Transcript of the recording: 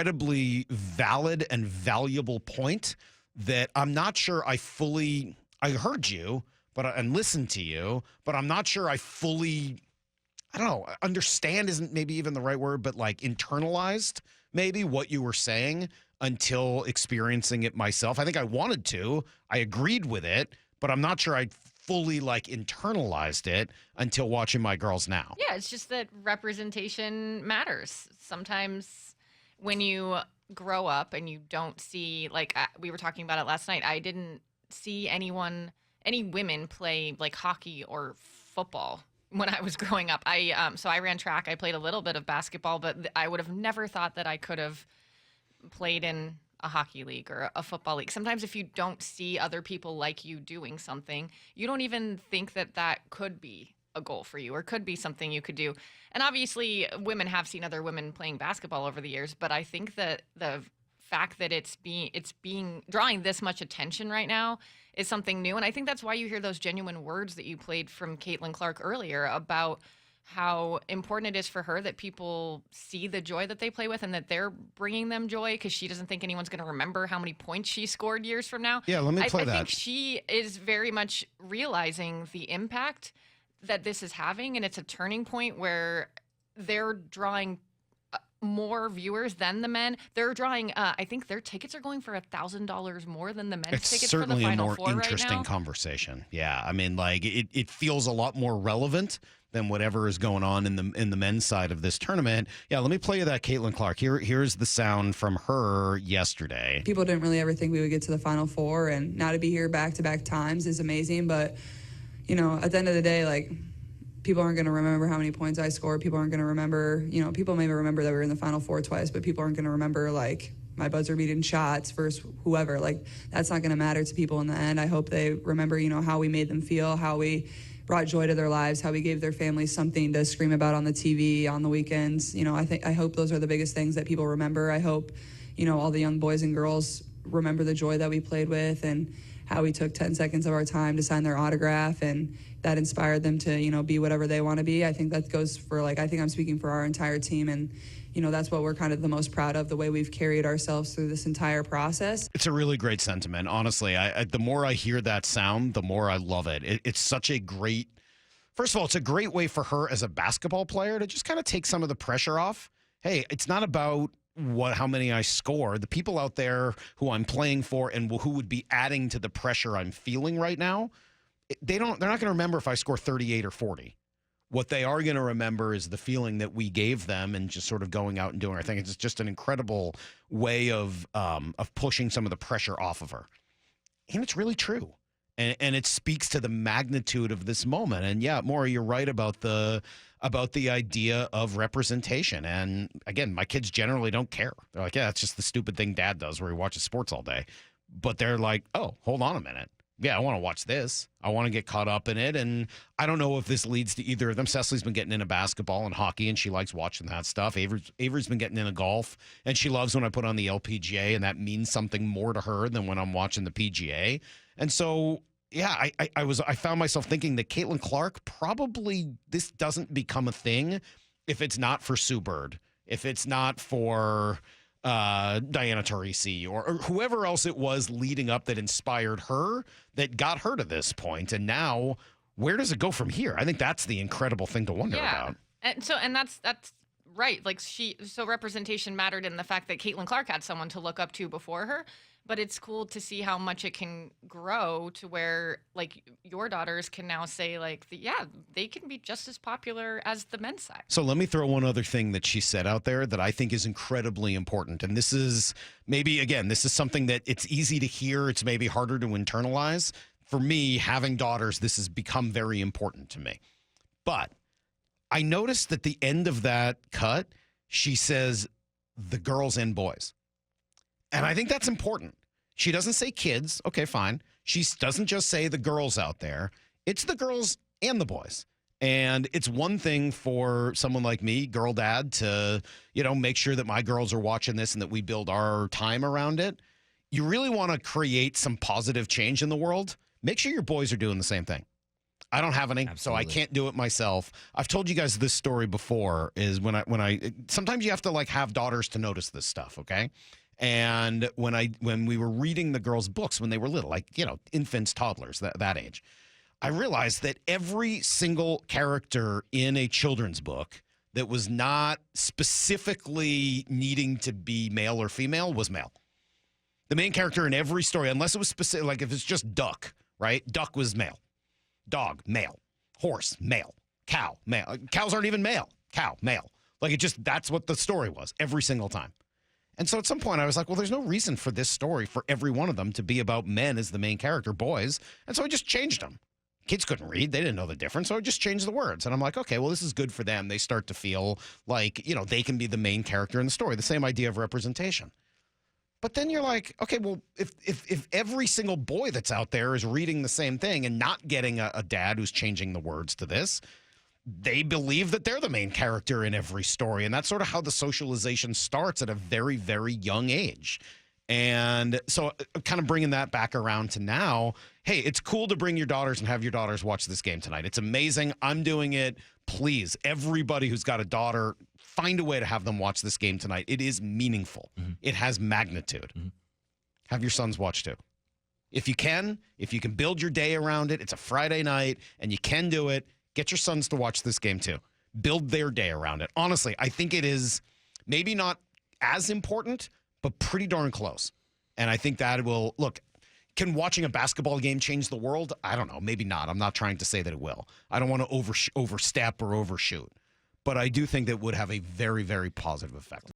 incredibly valid and valuable point that I'm not sure I heard you, and listened to you, but I'm not sure I fully, I don't know, understand isn't maybe even the right word, but like internalized maybe what you were saying until experiencing it myself. I think I wanted to. I agreed with it, but I'm not sure I fully like internalized it until watching my girls now. Yeah, it's just that representation matters. Sometimes when you grow up and you don't see, like we were talking about it last night, I didn't see any women play like hockey or football when I was growing up. So I ran track. I played a little bit of basketball, but I would have never thought that I could have played in a hockey league or a football league. Sometimes if you don't see other people like you doing something, you don't even think that that could be a goal for you or could be something you could do. And obviously women have seen other women playing basketball over the years, but I think that the fact that it's being drawing this much attention right now is something new. And I think that's why you hear those genuine words that you played from Caitlin Clark earlier about how important it is for her that people see the joy that they play with and that they're bringing them joy, because she doesn't think anyone's going to remember how many points she scored years from now. Yeah, let me play that. I think she is very much realizing the impact that this is having, and it's a turning point where they're drawing more viewers than the men. They're drawing, I think their tickets are going for $1,000 more than the men's tickets for the Final Four right now. It's certainly a more interesting conversation. Yeah, I mean, like it feels a lot more relevant than whatever is going on in the men's side of this tournament. Yeah, let me play you that Caitlin Clark. Here's the sound from her yesterday. People didn't really ever think we would get to the Final Four, and now to be here back-to-back times is amazing. But, you know, at the end of the day, like, people aren't going to remember how many points I scored. People aren't going to remember, you know, people maybe remember that we were in the Final Four twice, but people aren't going to remember, like, my buzzer beating shots versus whoever. Like, that's not going to matter to people in the end. I hope they remember, you know, how we made them feel, how we brought joy to their lives, how we gave their families something to scream about on the TV on the weekends. You know, I hope those are the biggest things that people remember. I hope, you know, all the young boys and girls remember the joy that we played with and how we took 10 seconds of our time to sign their autograph, and that inspired them to, you know, be whatever they want to be. I think that goes for, like, I think I'm speaking for our entire team, and, you know, that's what we're kind of the most proud of, the way we've carried ourselves through this entire process. It's a really great sentiment. Honestly, the more I hear that sound, the more I love it. It's such a great, first of all, it's a great way for her as a basketball player to just kind of take some of the pressure off. Hey, it's not about how many I score. The people out there who I'm playing for and who would be adding to the pressure I'm feeling right now, they're not going to remember if I score 38 or 40. What they are going to remember is the feeling that we gave them and just sort of going out and doing our thing. It's just an incredible way of pushing some of the pressure off of her. And it's really true. And it speaks to the magnitude of this moment. And yeah, Maura, you're right about the idea of representation. And again, my kids generally don't care. They're like, yeah, it's just the stupid thing Dad does where he watches sports all day. But they're like, oh, hold on a minute. Yeah, I want to watch this. I want to get caught up in it. And I don't know if this leads to either of them. Cecily's been getting into basketball and hockey, and she likes watching that stuff. Avery's been getting into golf, and she loves when I put on the LPGA, and that means something more to her than when I'm watching the PGA. And so, yeah, I found myself thinking that Caitlin Clark, probably this doesn't become a thing if it's not for Sue Bird, if it's not for Diana Taurasi or whoever else it was leading up that inspired her, that got her to this point. And now, where does it go from here? I think that's the incredible thing to wonder about. And that's right. Like, so representation mattered in the fact that Caitlin Clark had someone to look up to before her. But it's cool to see how much it can grow to where, like, your daughters can now say, like, they can be just as popular as the men's side. So let me throw one other thing that she said out there that I think is incredibly important. And this is maybe, again, this is something that it's easy to hear. It's maybe harder to internalize. For me, having daughters, this has become very important to me. But I noticed at the end of that cut, she says the girls and boys. And I think that's important. She doesn't say kids. Okay, fine. She doesn't just say the girls out there. It's the girls and the boys. And it's one thing for someone like me, girl dad, to, you know, make sure that my girls are watching this and that we build our time around it. You really want to create some positive change in the world. Make sure your boys are doing the same thing. I don't have any, so I Absolutely. can't do it myself. I've told you guys this story before. Is when I sometimes you have to like have daughters to notice this stuff. Okay, and when we were reading the girls' books when they were little, like infants, toddlers, that age, I realized that every single character in a children's book that was not specifically needing to be male or female was male. The main character in every story, unless it was specific, like if it's just Duck, right? Duck was male. Dog, male. Horse, male. Cow, male. Cows aren't even male. Cow, male. Like that's what the story was every single time. And so at some point I was like, well, there's no reason for this story for every one of them to be about men as the main character, boys. And so I just changed them. Kids couldn't read. They didn't know the difference. So I just changed the words. And I'm like, okay, well, this is good for them. They start to feel like, they can be the main character in the story. The same idea of representation. But then you're like, okay, well, if every single boy that's out there is reading the same thing and not getting a dad who's changing the words to this, they believe that they're the main character in every story. And that's sort of how the socialization starts at a very, very young age. And so kind of bringing that back around to now, hey, it's cool to bring your daughters and have your daughters watch this game tonight. It's amazing. I'm doing it. Please, everybody who's got a daughter, find a way to have them watch this game tonight. It is meaningful. It has magnitude. Have your sons watch too. If you can build your day around it, it's a Friday night and you can do it, get your sons to watch this game too. Build their day around it. Honestly, I think it is maybe not as important, but pretty darn close. And I think that will, look, can watching a basketball game change the world? I don't know. Maybe not. I'm not trying to say that it will. I don't want to overstep or overshoot. But I do think that would have a very, very positive effect.